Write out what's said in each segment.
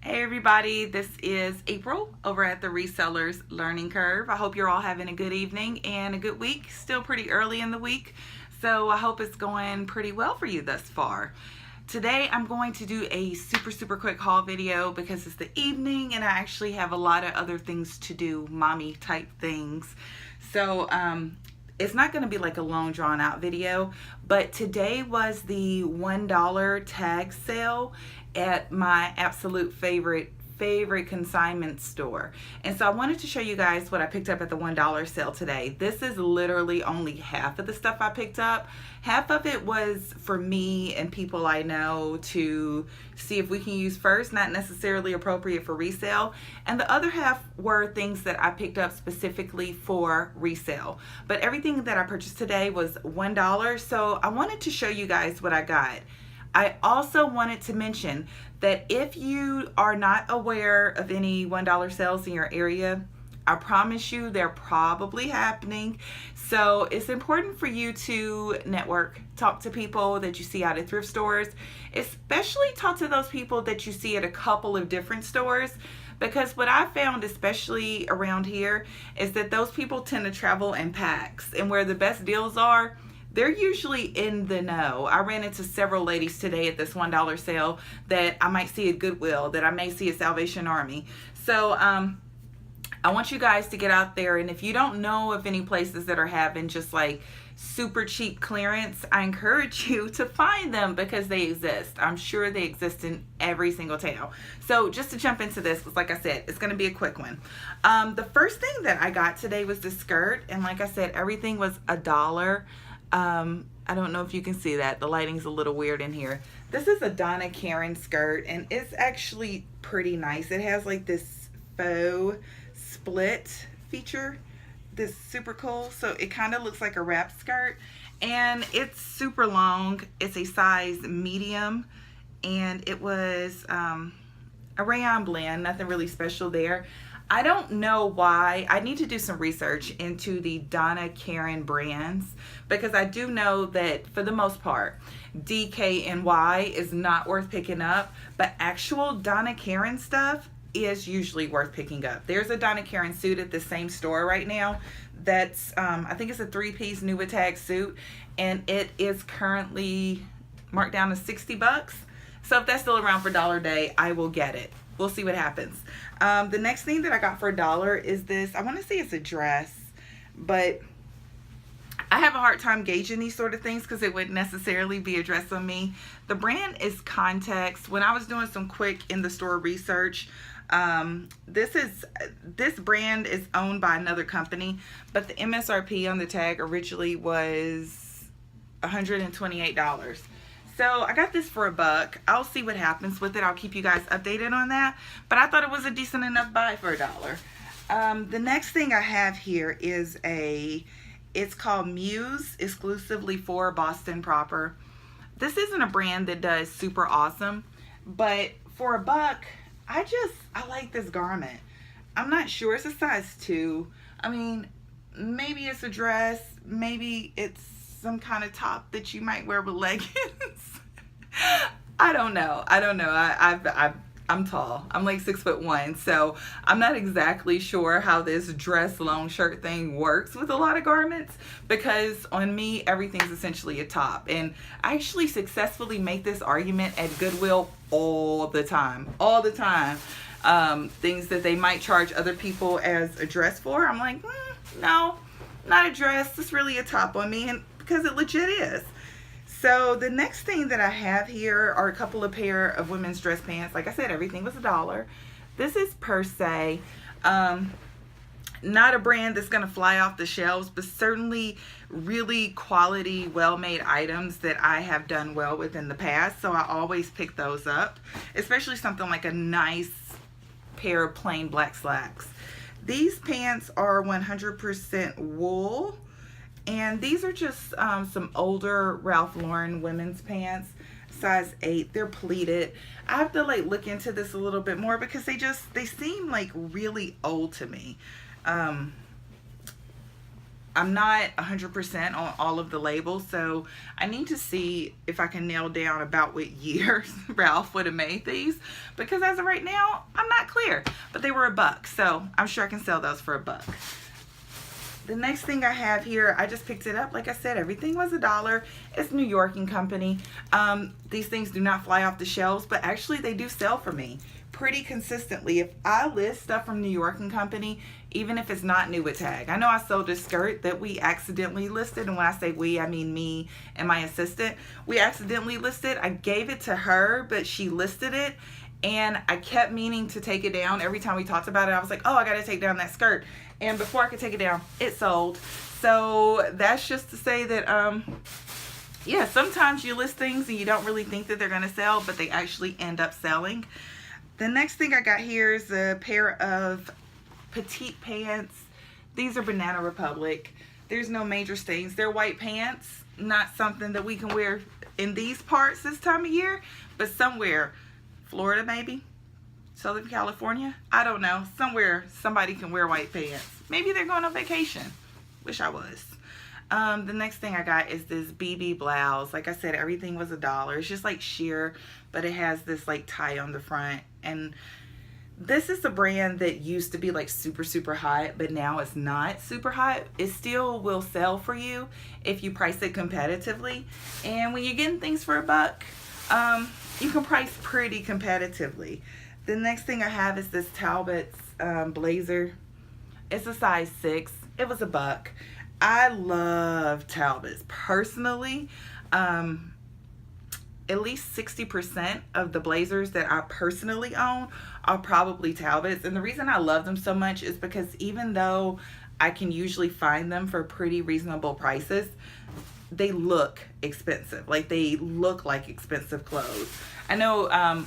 Hey everybody, this is April over at the Resellers Learning Curve. I hope you're all having a good evening and a good week. Still pretty early in the week, so I hope it's going pretty well for you thus far. Today I'm going to do a super quick haul video because it's the evening and I actually have a lot of other things to do, mommy type things. So it's not going to be like a long drawn out video, but today was the $1 tag sale at my absolute favorite consignment store. And so I wanted to show you guys what I picked up at the $1 sale today. This is literally only half of the stuff I picked up. Half of it was for me and people I know to see if we can use first, not necessarily appropriate for resale. And the other half were things that I picked up specifically for resale. But everything that I purchased today was $1, so I wanted to show you guys what I got. I also wanted to mention that if you are not aware of any $1 sales in your area, I promise you they're probably happening. So it's important for you to network, talk to people that you see out at thrift stores, especially talk to those people that you see at a couple of different stores. Because what I found, especially around here, is that those people tend to travel in packs, and where the best deals are, they're usually in the know. I ran into several ladies today at this $1 sale that I might see at Goodwill, that I may see at Salvation Army. So I want you guys to get out there, and if you don't know of any places that are having just like super cheap clearance, I encourage you to find them because they exist. I'm sure they exist in every single town. So just to jump into this, because like I said, it's going to be a quick one. The first thing that I got today was the skirt, and like I said, everything was $1. I don't know if you can see that. The lighting's a little weird in here. This is a Donna Karan skirt, and it's actually pretty nice. It has like this faux split feature that's super cool. So it kind of looks like a wrap skirt, and it's super long. It's a size medium, and it was a rayon blend. Nothing really special there. I don't know why. I need to do some research into the Donna Karan brands, because I do know that for the most part, DKNY is not worth picking up, but actual Donna Karan stuff is usually worth picking up. There's a Donna Karan suit at the same store right now that's, I think it's a 3-piece new tag suit, and it is currently marked down to 60 bucks. So if that's still around for $1 a day, I will get it. We'll see what happens. The next thing that I got for $1 is this. I want to say it's a dress, but I have a hard time gauging these sort of things because it wouldn't necessarily be a dress on me. The brand is Context. When I was doing some quick in the store research, this brand is owned by another company, but the MSRP on the tag originally was $128. So I got this for $1. I'll see what happens with it. I'll keep you guys updated on that. But I thought it was a decent enough buy for $1. The next thing I have here is it's called Muse, exclusively for Boston proper. This isn't a brand that does super awesome, but for $1, I like this garment. I'm not sure. It's a size 2. I mean, maybe it's a dress, maybe it's some kind of top that you might wear with leggings. I don't know. I'm tall. I'm like 6'1", so I'm not exactly sure how this dress long shirt thing works with a lot of garments, because on me everything's essentially a top, and I actually successfully make this argument at Goodwill all the time. Things that they might charge other people as a dress for, I'm like, no, not a dress. It's really a top on me, and because it legit is. So the next thing that I have here are a couple of pair of women's dress pants. Like I said, everything was $1. This is Per Se. Not a brand that's going to fly off the shelves, but certainly really quality, well-made items that I have done well with in the past. So I always pick those up, especially something like a nice pair of plain black slacks. These pants are 100% wool. And these are just some older Ralph Lauren women's pants, size 8. They're pleated. I have to like look into this a little bit more because they seem like really old to me. I'm not 100% on all of the labels, so I need to see if I can nail down about what year Ralph would have made these, because as of right now, I'm not clear. But they were $1, so I'm sure I can sell those for $1. The next thing I have here, I just picked it up. Like I said, everything was $1. It's New York and Company. These things do not fly off the shelves, but actually they do sell for me pretty consistently. If I list stuff from New York and Company, even if it's not new with tag. I know I sold this skirt that we accidentally listed, and when I say we, I mean me and my assistant. We accidentally listed. I gave it to her, but she listed it, and I kept meaning to take it down. Every time we talked about it, I was like, oh, I gotta take down that skirt. And before I could take it down, it sold. So that's just to say that, yeah, sometimes you list things and you don't really think that they're gonna sell, but they actually end up selling. The next thing I got here is a pair of petite pants. These are Banana Republic. There's no major stains. They're white pants, not something that we can wear in these parts this time of year, but somewhere, Florida maybe, Southern California, I don't know, somewhere somebody can wear white pants. Maybe they're going on vacation. Wish I was. The next thing I got is this BB blouse. Like I said, everything was $1. It's just like sheer, but it has this like tie on the front. And this is a brand that used to be like super, super hot, but now it's not super hot. It still will sell for you if you price it competitively. And when you're getting things for $1, you can price pretty competitively. The next thing I have is this Talbot's blazer. It's a size 6. It was $1. I love Talbots personally. At least 60% of the blazers that I personally own are probably Talbots. And the reason I love them so much is because even though I can usually find them for pretty reasonable prices, they look expensive. Like, they look like expensive clothes. I know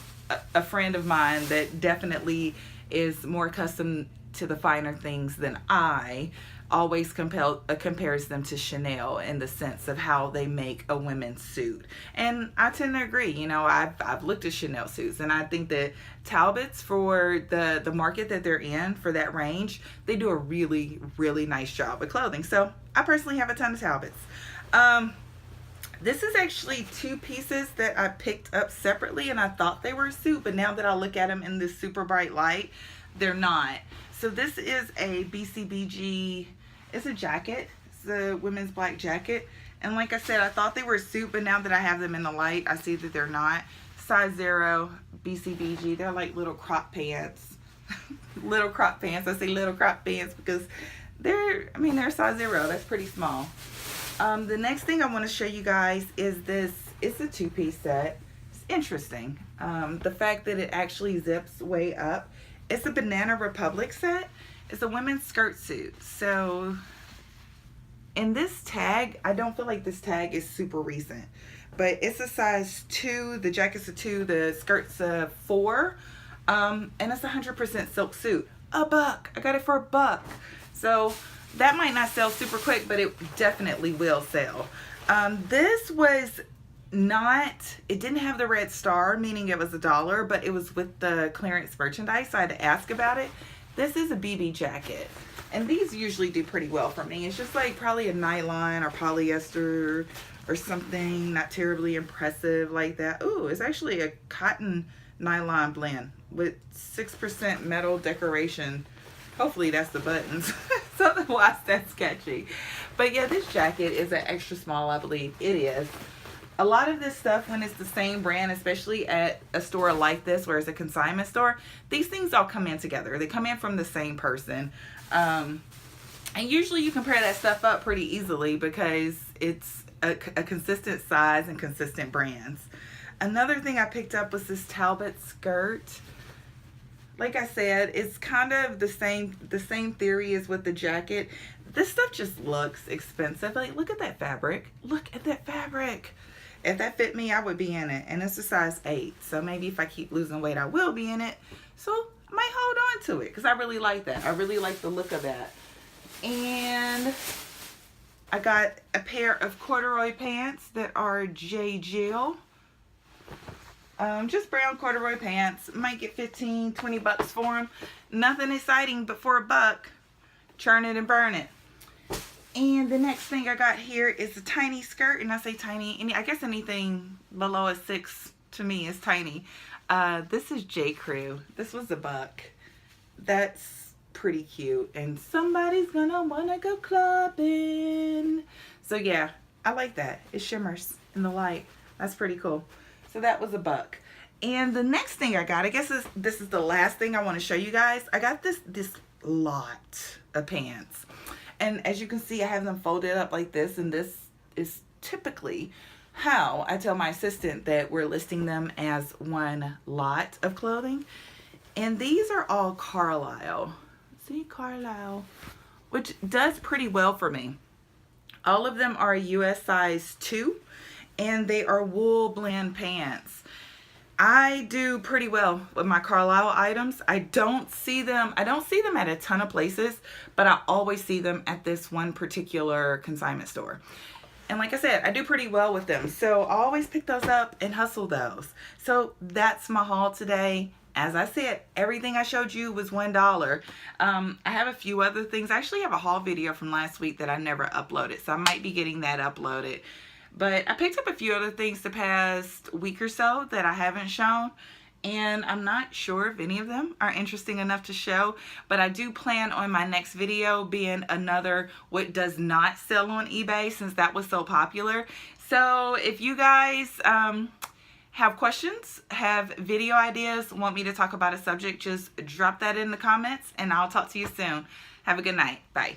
a friend of mine that definitely is more accustomed to the finer things than I always compares them to Chanel in the sense of how they make a women's suit. And I tend to agree. You know, I've looked at Chanel suits, and I think that Talbots, for the market that they're in, for that range, they do a really, really nice job with clothing. So I personally have a ton of Talbots. This is actually 2 pieces that I picked up separately, and I thought they were a suit, but now that I look at them in this super bright light, they're not. So this is a BCBG, it's a jacket. It's a women's black jacket. And like I said, I thought they were a suit, but now that I have them in the light, I see that they're not. Size 0, BCBG. They're like little crop pants. Little crop pants. I say little crop pants because they're size 0. That's pretty small. The next thing I want to show you guys is this. It's a 2-piece set. It's interesting. The fact that it actually zips way up. It's a Banana Republic set. It's a women's skirt suit. So in this tag, I don't feel like this tag is super recent, but it's a size 2. The jacket's a 2. The skirt's a 4. And it's a 100% silk suit. $1. I got it for $1. So that might not sell super quick, but it definitely will sell. This was not, it didn't have the red star, meaning it was $1, but it was with the clearance merchandise, so I had to ask about it. This is a BB jacket, and these usually do pretty well for me. It's just like probably a nylon or polyester or something, not terribly impressive like that. Ooh, it's actually a cotton nylon blend with 6% metal decoration. Hopefully that's the buttons. Otherwise that's sketchy. But yeah, this jacket is an extra small, I believe. It is. A lot of this stuff, when it's the same brand, especially at a store like this where it's a consignment store, these things all come in together. They come in from the same person. And usually you compare that stuff up pretty easily because it's a consistent size and consistent brands. Another thing I picked up was this Talbot skirt. Like I said, it's kind of the same theory as with the jacket. This stuff just looks expensive. Like, look at that fabric. Look at that fabric. If that fit me, I would be in it. And it's a size 8. So maybe if I keep losing weight, I will be in it. So I might hold on to it because I really like that. I really like the look of that. And I got a pair of corduroy pants that are J. Jill. Just brown corduroy pants. Might get 15, 20 bucks for them. Nothing exciting, but for $1, churn it and burn it. And the next thing I got here is a tiny skirt, and I say tiny, I guess anything below a 6 to me is tiny. This is J. Crew. This was $1. That's pretty cute, and somebody's gonna wanna go clubbing. So yeah, I like that. It shimmers in the light. That's pretty cool. So that was $1. And the next thing I got, I guess this is the last thing I want to show you guys. I got this lot of pants. And as you can see, I have them folded up like this, and this is typically how I tell my assistant that we're listing them as one lot of clothing. And these are all Carlisle. See, Carlisle, which does pretty well for me. All of them are a US size 2, and they are wool blend pants. I do pretty well with my Carlisle items. I don't see them at a ton of places, but I always see them at this one particular consignment store. And like I said, I do pretty well with them. So I always pick those up and hustle those. So that's my haul today. As I said, everything I showed you was $1. I have a few other things. I actually have a haul video from last week that I never uploaded, so I might be getting that uploaded. But I picked up a few other things the past week or so that I haven't shown, and I'm not sure if any of them are interesting enough to show, but I do plan on my next video being another what does not sell on eBay, since that was so popular. So if you guys have questions, have video ideas, want me to talk about a subject, just drop that in the comments, and I'll talk to you soon. Have a good night. Bye.